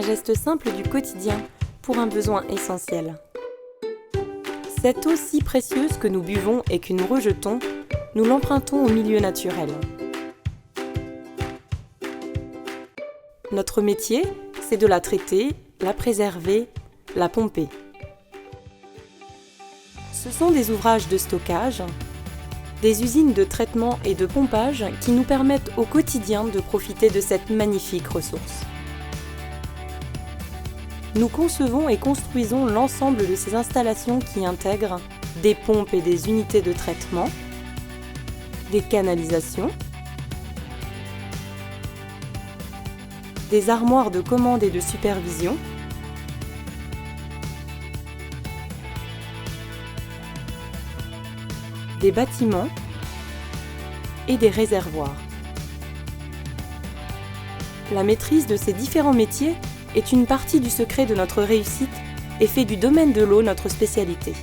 un geste simple du quotidien pour un besoin essentiel. Cette eau si précieuse que nous buvons et que nous rejetons, nous l'empruntons au milieu naturel. Notre métier, c'est de la traiter, la préserver, la pomper. Ce sont des ouvrages de stockage, des usines de traitement et de pompage qui nous permettent au quotidien de profiter de cette magnifique ressource. Nous concevons et construisons l'ensemble de ces installations qui intègrent des pompes et des unités de traitement, des canalisations, des armoires de commande et de supervision, des bâtiments et des réservoirs. La maîtrise de ces différents métiers est une partie du secret de notre réussite et fait du domaine de l'eau notre spécialité.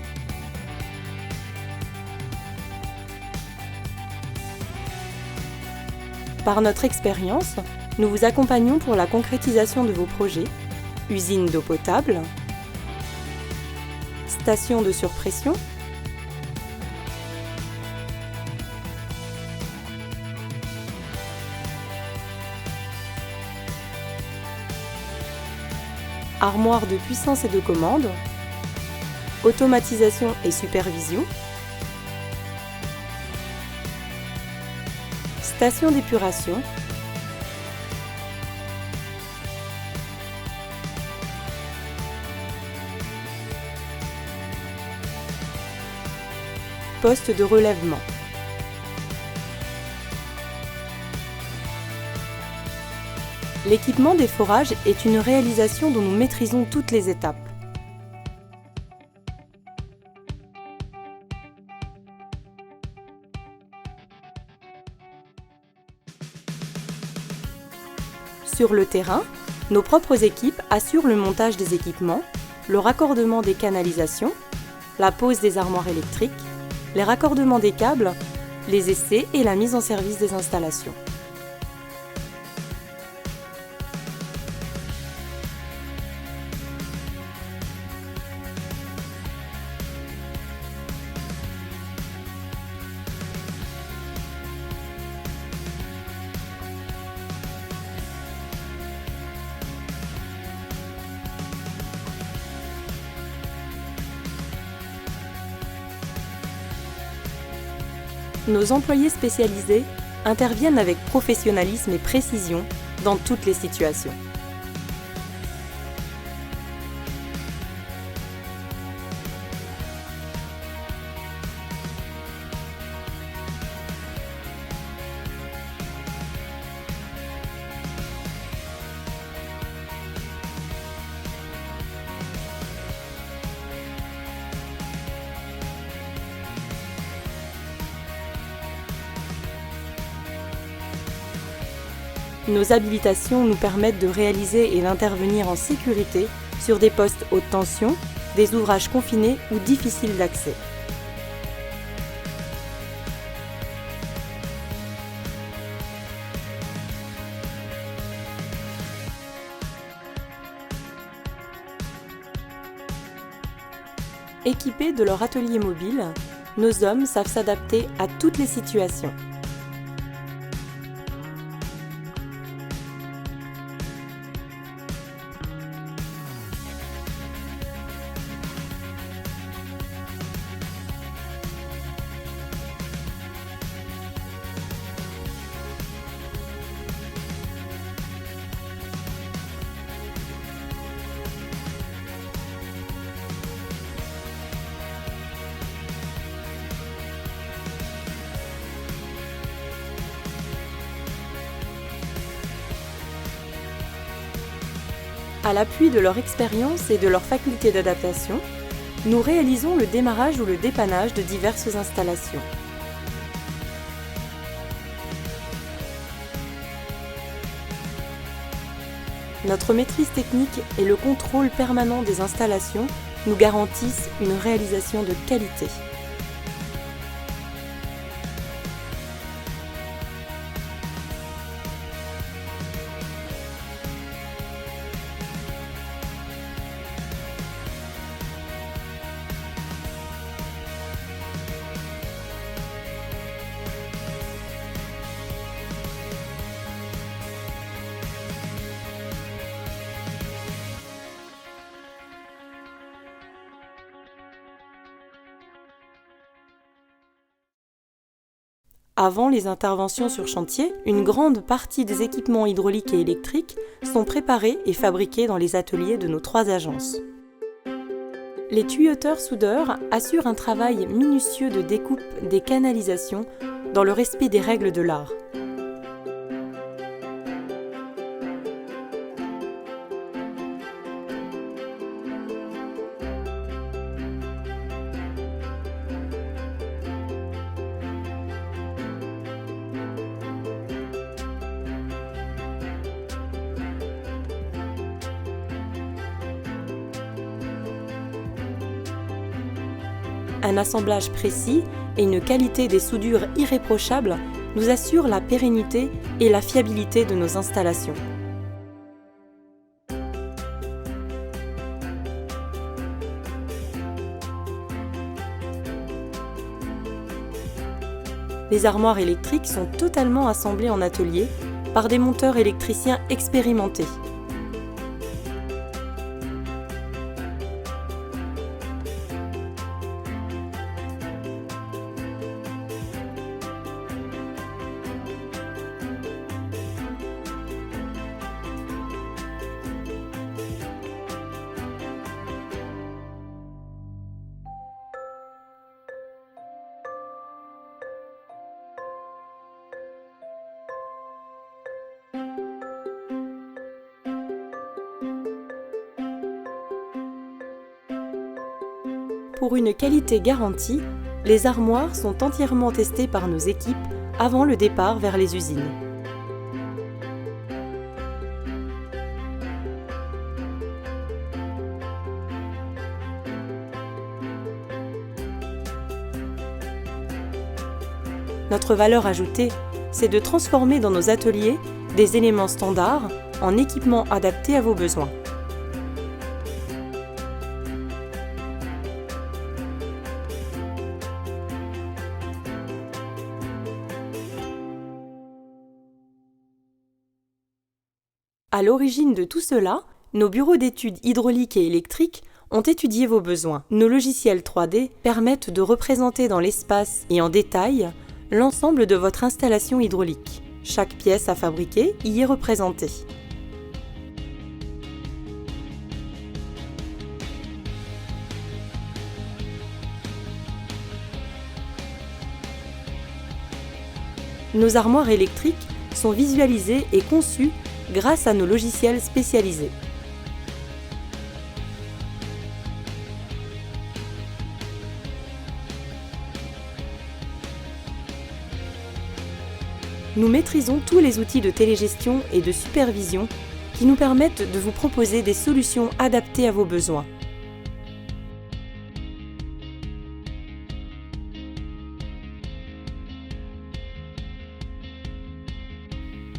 Par notre expérience, nous vous accompagnons pour la concrétisation de vos projets, usines d'eau potable, stations de surpression, armoire de puissance et de commande, automatisation et supervision, station d'épuration, poste de relèvement. L'équipement des forages est une réalisation dont nous maîtrisons toutes les étapes. Sur le terrain, nos propres équipes assurent le montage des équipements, le raccordement des canalisations, la pose des armoires électriques, les raccordements des câbles, les essais et la mise en service des installations. Nos employés spécialisés interviennent avec professionnalisme et précision dans toutes les situations. Nos habilitations nous permettent de réaliser et d'intervenir en sécurité sur des postes haute tension, des ouvrages confinés ou difficiles d'accès. Équipés de leur atelier mobile, nos hommes savent s'adapter à toutes les situations. À l'appui de leur expérience et de leur faculté d'adaptation, nous réalisons le démarrage ou le dépannage de diverses installations. Notre maîtrise technique et le contrôle permanent des installations nous garantissent une réalisation de qualité. Avant les interventions sur chantier, une grande partie des équipements hydrauliques et électriques sont préparés et fabriqués dans les ateliers de nos 3 agences. Les tuyauteurs-soudeurs assurent un travail minutieux de découpe des canalisations dans le respect des règles de l'art. Un assemblage précis et une qualité des soudures irréprochables nous assurent la pérennité et la fiabilité de nos installations. Les armoires électriques sont totalement assemblées en atelier par des monteurs électriciens expérimentés. Pour une qualité garantie, les armoires sont entièrement testées par nos équipes avant le départ vers les usines. Notre valeur ajoutée, c'est de transformer dans nos ateliers des éléments standards en équipements adaptés à vos besoins. À l'origine de tout cela, nos bureaux d'études hydrauliques et électriques ont étudié vos besoins. Nos logiciels 3D permettent de représenter dans l'espace et en détail l'ensemble de votre installation hydraulique. Chaque pièce à fabriquer y est représentée. Nos armoires électriques sont visualisées et conçues grâce à nos logiciels spécialisés. Nous maîtrisons tous les outils de télégestion et de supervision qui nous permettent de vous proposer des solutions adaptées à vos besoins.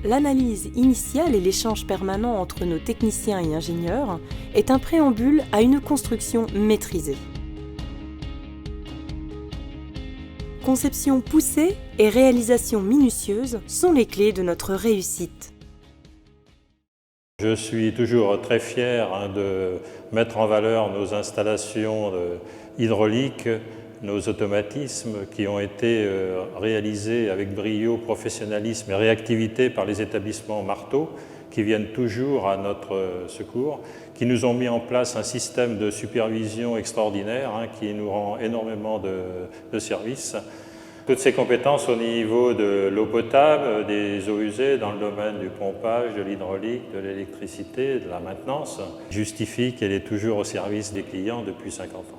L'analyse initiale et l'échange permanent entre nos techniciens et ingénieurs est un préambule à une construction maîtrisée. Conception poussée et réalisation minutieuse sont les clés de notre réussite. Je suis toujours très fier de mettre en valeur nos installations hydrauliques, nos automatismes qui ont été réalisés avec brio, professionnalisme et réactivité par les établissements Marteau, qui viennent toujours à notre secours, qui nous ont mis en place un système de supervision extraordinaire qui nous rend énormément de services. Toutes ces compétences au niveau de l'eau potable, des eaux usées dans le domaine du pompage, de l'hydraulique, de l'électricité, de la maintenance, justifient qu'elle est toujours au service des clients depuis 50 ans.